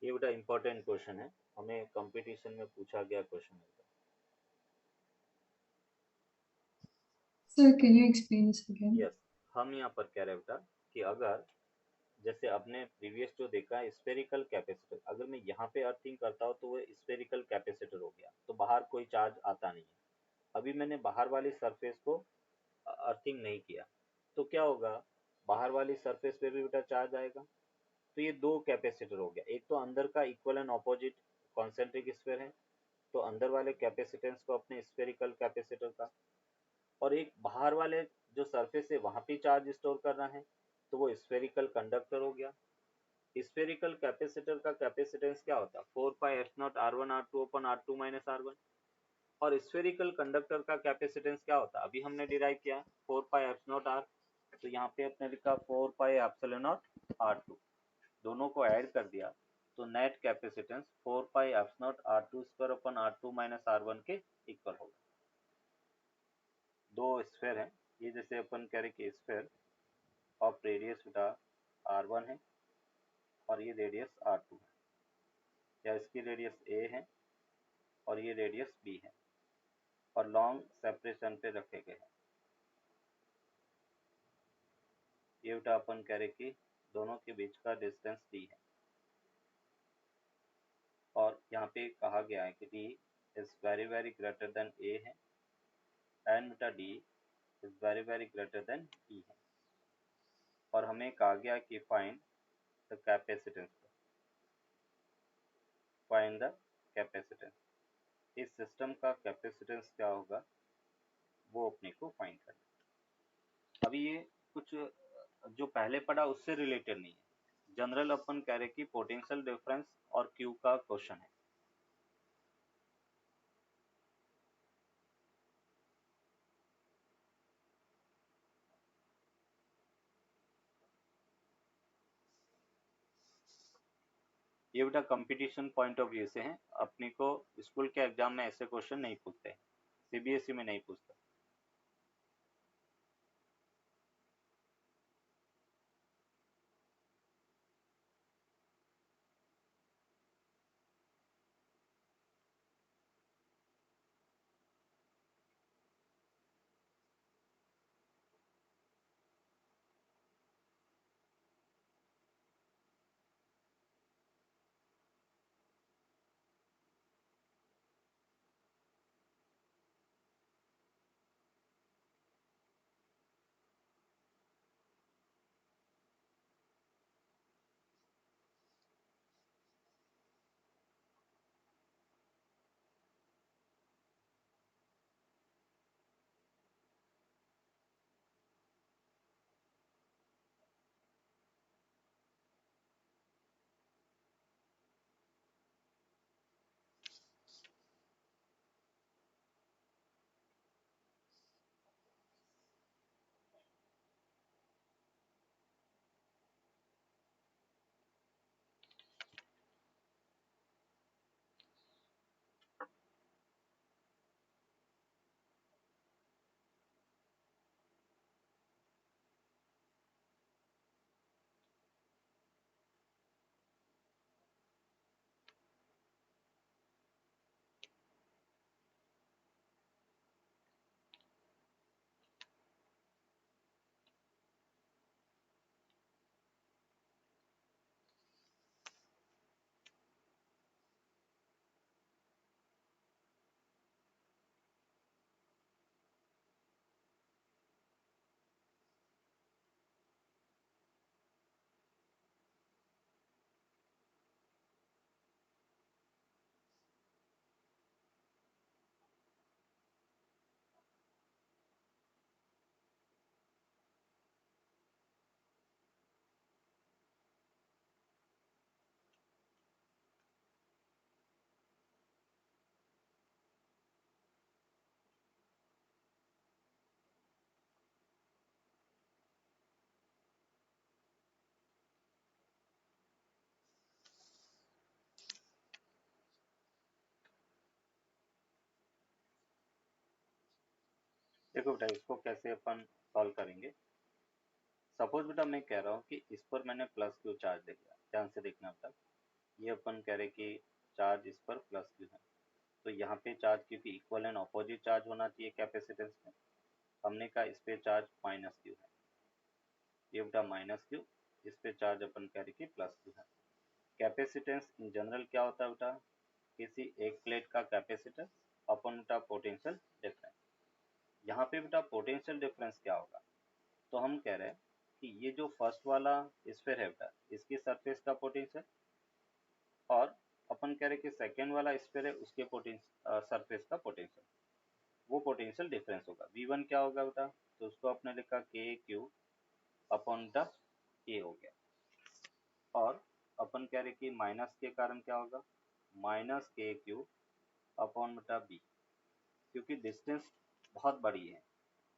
ये बेटा इंपॉर्टेंट क्वेश्चन है, हमें कंपटीशन में पूछा गया क्वेश्चन है। Sir, can you explain this again? Yes, हम यहाँ पर कह रहे बेटा कि अगर जैसे आपने प्रीवियस जो देखा है स्फेरिकल कैपेसिटर, अगर मैं यहाँ पे अर्थिंग करता हूँ तो वो स्फेरिकल कैपेसिटर हो गया, तो बाहर कोई चार्ज आता नहीं है। अभी मैंने बाहर वाली सरफेस को अर्थिंग नहीं किया तो क्या होगा, बाहर वाली सरफेस पे भी बेटा चार्ज आएगा। तो ये दो कैपेसिटर हो गया, एक तो अंदर का equal and opposite concentric sphere है तो अंदर वाले कैपेसिटेंस को अपने स्फेरिकल कैपेसिटर का, और एक बाहर वाले जो सरफेस है वहां पे चार्ज स्टोर करना है तो वो स्फेरिकल कंडक्टर हो गया। स्फेरिकल कैपेसिटर का कैपेसिटेंस क्या होता है, 4 pi F naught R1 R2 अपन R2 माइनस R1। और स्फेरिकल कंडक्टर का कैपेसिटेंस क्या होता है, अभी हमने डिराइव किया 4 पाई एफ नॉट R, तो यहाँ पे अपने लिखा 4 पाई एप्सिलॉन नॉट R2, दोनों को ऐड कर दिया तो net capacitance 4 pi F not R2 square upon R2 minus R1 के इक्वल होगा। दो स्फेयर है ये, जैसे अपन कह रहे कि स्फेयर ऑफ रेडियस बेटा R1 है और ये रेडियस R2 है, या इसकी रेडियस A है और ये रेडियस B है, और लॉन्ग सेपरेशन पे रखे गए हैं। ये बेटा अपन कह रहे कि दोनों के बीच का डिस्टेंस D है, और यहाँ पे कहा गया है कि D is very very greater than A है, एंड बेटा D is very very greater than E है, और हमें कहा गया कि find the capacitance, find the capacitance, इस सिस्टम का कैपेसिटेंस क्या होगा वो अपने को फाइंड करना। अभी ये कुछ जो पहले पढ़ा उससे रिलेटेड नहीं है, जनरल अपन कह रहे कि पोटेंशियल डिफरेंस और क्यू का क्वेश्चन है। ये बेटा कंपटीशन पॉइंट ऑफ व्यू से है, अपने को स्कूल के एग्जाम में ऐसे क्वेश्चन नहीं पूछते, सीबीएसई में नहीं पूछते। देखो बेटा इसको कैसे अपन सॉल्व करेंगे। सपोज बेटा मैं कह रहा हूँ कि इस पर मैंने प्लस क्यू चार्ज ले लिया, ध्यान से देखना बेटा। ये अपन कह रहे कि चार्ज इस पर प्लस क्यू है, तो यहाँ पे चार्ज क्योंकि इक्वल एंड ऑपोजिट चार्ज होना चाहिए कैपेसिटेंस में, हमने कहा इस पे चार्ज माइनस क्यू है, ये बेटा माइनस क्यू, इस पे चार्ज अपन कह रहे कि प्लस क्यू है। कैपेसिटेंस इन जनरल क्या होता है बेटा, किसी एक प्लेट का कैपेसिटेंस अपन बेटा पोटेंशियल डिफरेंस। यहाँ पे बेटा पोटेंशियल डिफरेंस क्या होगा, तो हम कह रहे हैं कि ये जो फर्स्ट वाला स्फीयर है बेटा इसकी सरफेस का पोटेंशियल, और अपन कह रहे कि सेकेंड वाला स्फीयर है उसके सरफेस का पोटेंशियल, वो पोटेंशियल डिफरेंस होगा। V1 क्या होगा बेटा, तो उसको आपने लिखा के क्यू अपॉन द ए हो गया, और अपन कह रहे कि माइनस के कारण क्या होगा, माइनस के क्यू अपॉन बटा बी, क्योंकि डिस्टेंस बहुत बड़ी है,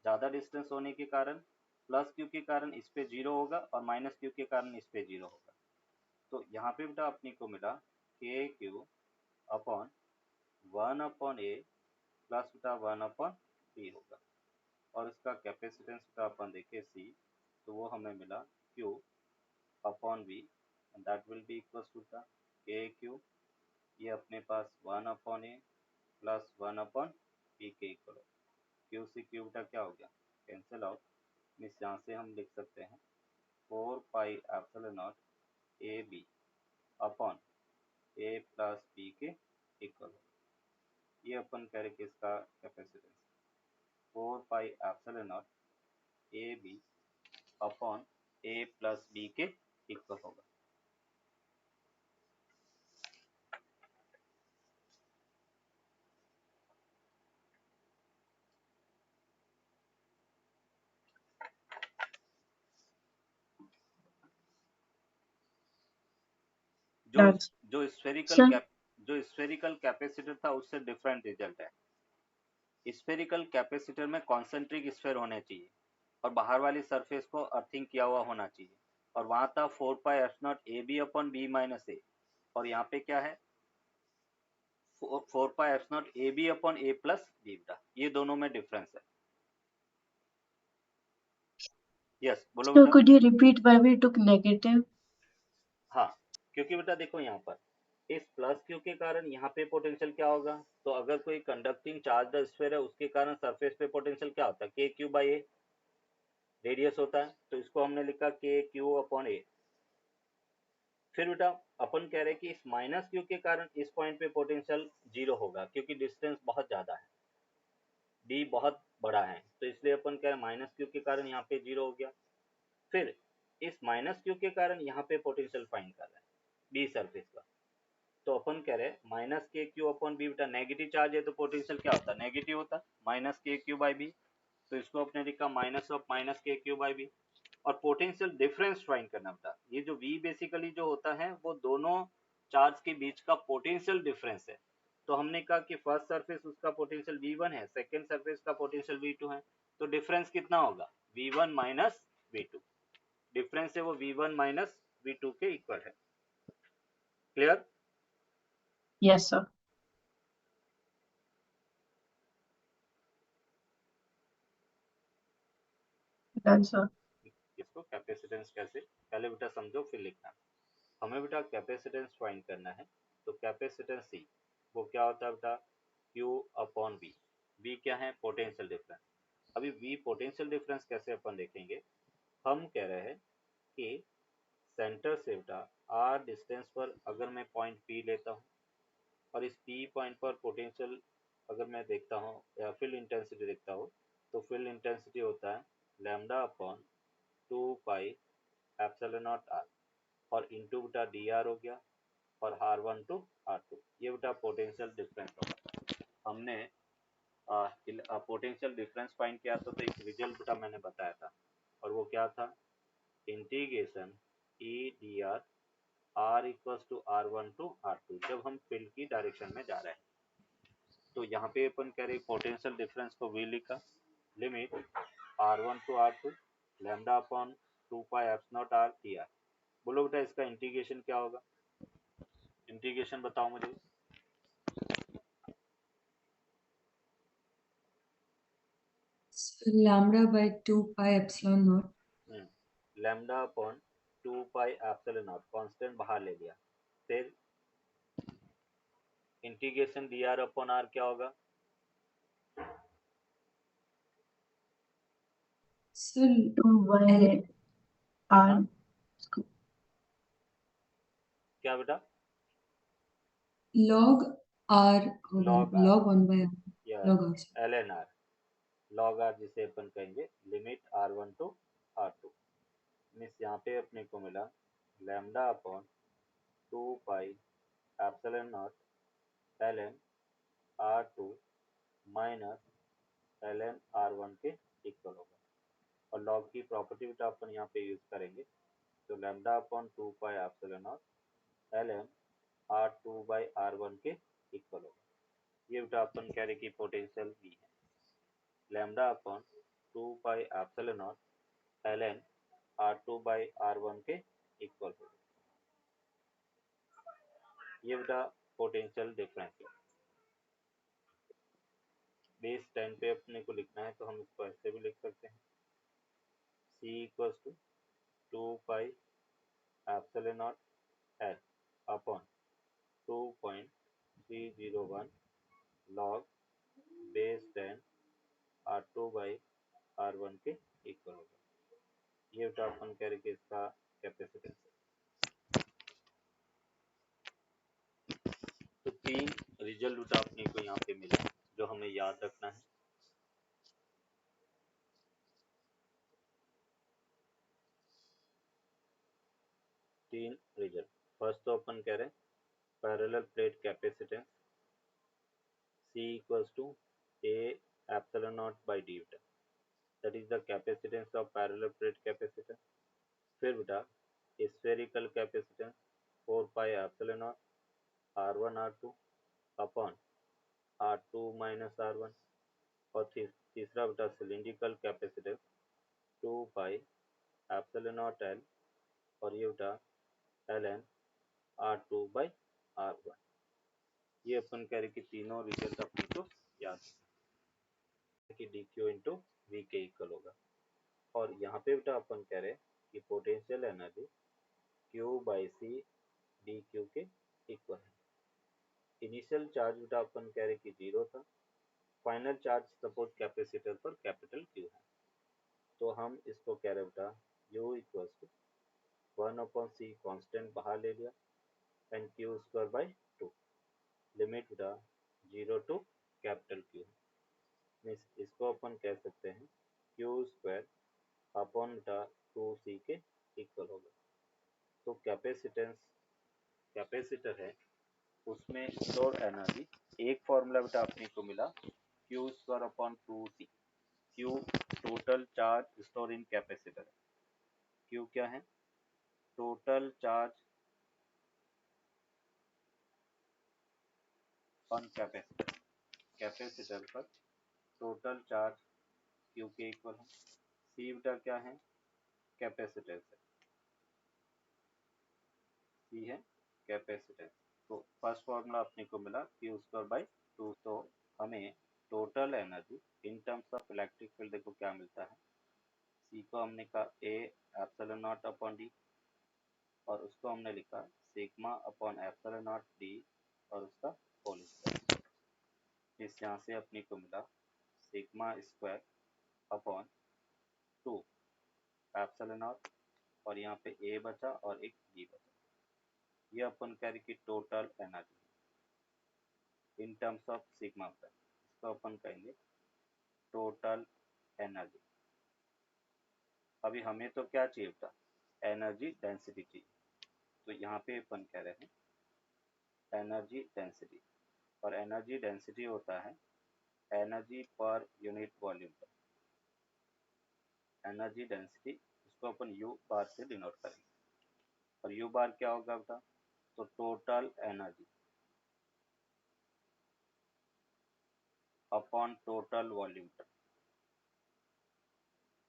ज़्यादा डिस्टेंस होने के कारण प्लस क्यू के कारण इस पे जीरो होगा और माइनस क्यू के कारण इस पे जीरो होगा। तो यहाँ पे बेटा अपने को मिला के क्यू अपॉन 1 अपॉन ए प्लस बेटा 1 अपॉन बी होगा, और इसका कैपेसिटेंस का अपन देखें सी, तो वो हमें मिला Q upon V, that will be equal to the K Q, ये अपने पास 1 अपॉन ए प्लस 1 अपॉन बी के इक्वल हो। क्यू से क्यू बेटा क्या हो गया, कैंसिल आउट, मीन्स यहाँ से हम लिख सकते हैं 4 pi epsilon naught A B upon A plus b के इक्वल हो। ये अपन कह रहे कि इसका capacitance 4 pi epsilon naught A B upon A plus b के इक्वल होगा। जो Done. जो स्फेरिकल Sir, कैप जो स्फेरिकल कैपेसिटर था उससे डिफरेंट रिजल्ट है। स्फेरिकल कैपेसिटर में कॉन्सेंट्रिक स्फेयर होने चाहिए और बाहर वाली सरफेस को अर्थिंग किया हुआ होना चाहिए, और वहां था 4 pi F naught A B upon B minus A, और यहाँ पे क्या है 4 pi F naught A B upon A plus B बेटा, ये दोनों में डिफरेंस है। यस बोलो sir, बेटा। could you repeat why we took negative? हाँ, क्योंकि बेटा देखो यहाँ पर इस प्लस क्यू के कारण यहाँ पे पोटेंशियल क्या होगा, तो अगर कोई कंडक्टिंग चार्ज द स्फीयर है उसके कारण सरफेस पे पोटेंशियल क्या होता है, के क्यू बाई ए, रेडियस होता है, तो इसको हमने लिखा के क्यू अपॉन ए। फिर बेटा अपन कह रहे हैं कि इस माइनस क्यू के कारण इस पॉइंट पे पोटेंशियल जीरो होगा, क्योंकि डिस्टेंस बहुत ज्यादा है, डी बहुत बड़ा है, तो इसलिए अपन कह रहे हैं माइनस क्यू के कारण यहाँ पे जीरो हो गया। फिर इस माइनस क्यू के कारण यहाँ पे पोटेंशियल फाइंड कर रहे हैं बी सरफेस का, तो अपन कह रहे हैं माइनस के क्यू अपॉन बी बेटा, नेगेटिव चार्ज है तो पोटेंशियल क्या होता है, नेगेटिव होता है, माइनस के क्यू बाई बी, तो इसको अपने लिखा माइनस ऑफ माइनस के क्यू बाई बी। और पोटेंशियल डिफरेंस फाइंड करना बेटा, ये जो V बेसिकली जो होता है वो दोनों चार्ज के बीच का पोटेंशियल डिफरेंस है। तो हमने कहा कि फर्स्ट सरफेस उसका पोटेंशियल V1 है, सेकंड सरफेस का पोटेंशियल V2 है, तो डिफरेंस कितना होगा V1 माइनस V2, डिफरेंस है वो V1 माइनस V2 के इक्वल है। Clear? Yes, sir. Done, sir. इसको कैपेसिटेंस कैसे, पहले बेटा समझो फिर लिखना। हमें बेटा कैपेसिटेंस फाइंड करना है, तो कैपेसिटेंस C वो क्या होता है बेटा, Q अपॉन B। B क्या है, पोटेंशियल डिफरेंस। अभी V पोटेंशियल डिफरेंस कैसे अपन देखेंगे, हम कह रहे हैं कि सेंटर से बेटा R डिस्टेंस पर अगर मैं पॉइंट P लेता हूँ और इस P पॉइंट पर पोटेंशियल अगर मैं देखता हूँ या फील्ड इंटेंसिटी देखता हूँ, तो फील्ड इंटेंसिटी होता है lambda upon 2 pi epsilon naught r, और इंटू बेटा डी आर हो गया, और R1 टू R2, ये बेटा पोटेंशियल डिफरेंस होगा। हमने पोटेंशियल डिफरेंस फाइंड किया था, तो एक रिजल्ट बेटा मैंने बताया था, और वो क्या था, integration E d r r equals to R1 to R2, जब हम फील्ड की डायरेक्शन में जा रहे हैं। तो यहाँ पे अपन कह रहे पोटेंशियल डिफरेंस को V लिखा, limit R1 to R2 lambda upon 2 pi F naught r t r. बोलो बेटा इसका इंटीग्रेशन क्या होगा, इंटीग्रेशन बताओ मुझे। So lambda by 2 pi epsilon naught. Lambda upon 2 pi epsilon not, constant बाहर ले लिया, फिर इंटीग्रेशन dr अपॉन r क्या होगा? So 2 by हाँ? r क्या बेटा? log r होगा, log r, log 1 by r, या log r. ln r, log r जिसे अपन कहेंगे limit r1 to r2, means यहाँ पे अपने को मिला lambda upon 2 pi epsilon not ln r2 minus ln r1 के इक्वल होगा, और लॉग की प्रॉपर्टी बेटा अपन यहाँ पे यूज करेंगे, तो lambda upon 2 pi epsilon not ln r2 by r1 के इक्वल होगा। ये बेटा अपन कह रहे कि पोटेंशियल V है, lambda upon 2 pi epsilon not ln r2 by r1 के इक्वल होगा। ये बेटा पोटेंशियल डिफरेंस है। बेस 10 पे अपने को लिखना है तो हम इसको ऐसे भी लिख सकते हैं, C equals to 2 pi epsilon naught L upon 2.301 log base 10 r2 by r1 के इक्वल होगा। ये बेटा अपन कह रहे कि इसका कैपेसिटेंस है। तो 3 रिजल्ट बेटा अपने को यहाँ पे मिला जो हमें याद रखना है। तीन रिजल्ट, फर्स्ट तो अपन कह रहे हैं parallel plate capacitance C equals to A epsilon naught by d beta, that is the capacitance of parallel plate capacitance। फिर बेटा spherical capacitance 4 pi epsilon naught R1 R2 upon R2 minus R1, और तीसरा बेटा cylindrical capacitance 2 pi epsilon naught L, और ये बेटा ln R2 by R1। ये अपन कह रहे कि तीनों रिजल्ट अपने को याद है कि dq इंटू वी के इक्वल होगा, और यहाँ पे बेटा अपन कह रहे कि potential energy Q by C d Q के इक्वल है। इनिशियल चार्ज बेटा अपन कह रहे कि 0 था, फाइनल चार्ज सपोज कैपेसिटर पर कैपिटल Q है, तो हम इसको कह रहे बेटा U equals to 1 upon C constant बाहर ले लिया and Q square by 2, limit बेटा 0 टू कैपिटल Q है, मीन्स इसको अपन कह सकते हैं क्यू स्क्वायर अपॉन बेटा 2c के इक्वल होगा। तो कैपेसिटर है उसमें स्टोर एनर्जी, एक फॉर्मूला बेटा अपने को मिला Q square upon 2c। Q total charge store in capacitor है, क्यू क्या है? Total charge on capacitor, capacitor पर टोटल चार्ज क्यू के इक्वल है। सी बेटा क्या है? कैपेसिटेंस है, सी है कैपेसिटेंस। तो फर्स्ट फॉर्मूला अपने को मिला क्यू स्क्वायर बाई 2, तो हमें total energy in terms of electric field देखो क्या मिलता है, सी को हमने कहा ए एप्सिलॉन नॉट अपॉन डी, और उसको हमने लिखा sigma upon epsilon not D और उसका होल स्क्वायर। इस यहाँ से अपने को मिला sigma square upon 2 epsilon not, और यहाँ पे ए बचा और एक डी बचा। ये अपन कह रहे कि total energy in terms of sigma पर, इसको अपन कहेंगे टोटल एनर्जी। अभी हमें तो क्या चाहिए था? एनर्जी डेंसिटी चाहिए, तो यहाँ पे अपन कह रहे हैं एनर्जी डेंसिटी, और एनर्जी डेंसिटी होता है एनर्जी पर यूनिट वॉल्यूम पर। एनर्जी डेंसिटी इसको अपन यू बार से डिनोट करेंगे, और यू बार क्या होगा बेटा? तो total energy upon total volume पर,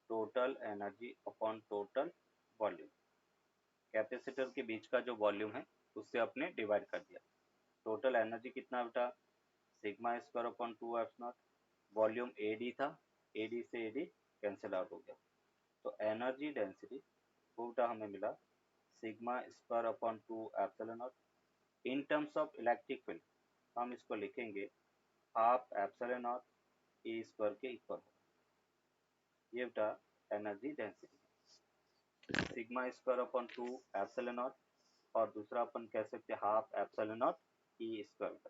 total energy upon total volume. Capacitor के बीच का जो वॉल्यूम है उससे आपने डिवाइड कर दिया। टोटल एनर्जी कितना बेटा? Sigma square upon 2 F not, volume A D था AD से AD कैंसिल आउट हो गया। तो एनर्जी डेंसिटी ऊर्जा हमें मिला sigma square upon 2 epsilon not. In terms of electric field हम इसको लिखेंगे half epsilon not E square के इक्वल है। ये बेटा energy density sigma square upon 2 epsilon not, और दूसरा अपन कह सकते हैं half epsilon not E square का।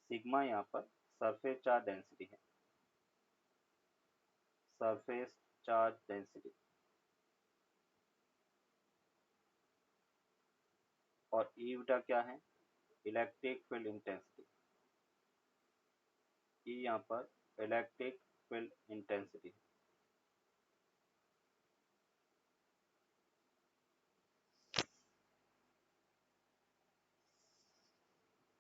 सिग्मा यहाँ पर सरफेस चार्ज डेंसिटी है, सरफेस चार्ज डेंसिटी, और ई बेटा क्या है, इलेक्ट्रिक फील्ड इंटेंसिटी। ई यहाँ पर इलेक्ट्रिक फील्ड इंटेंसिटी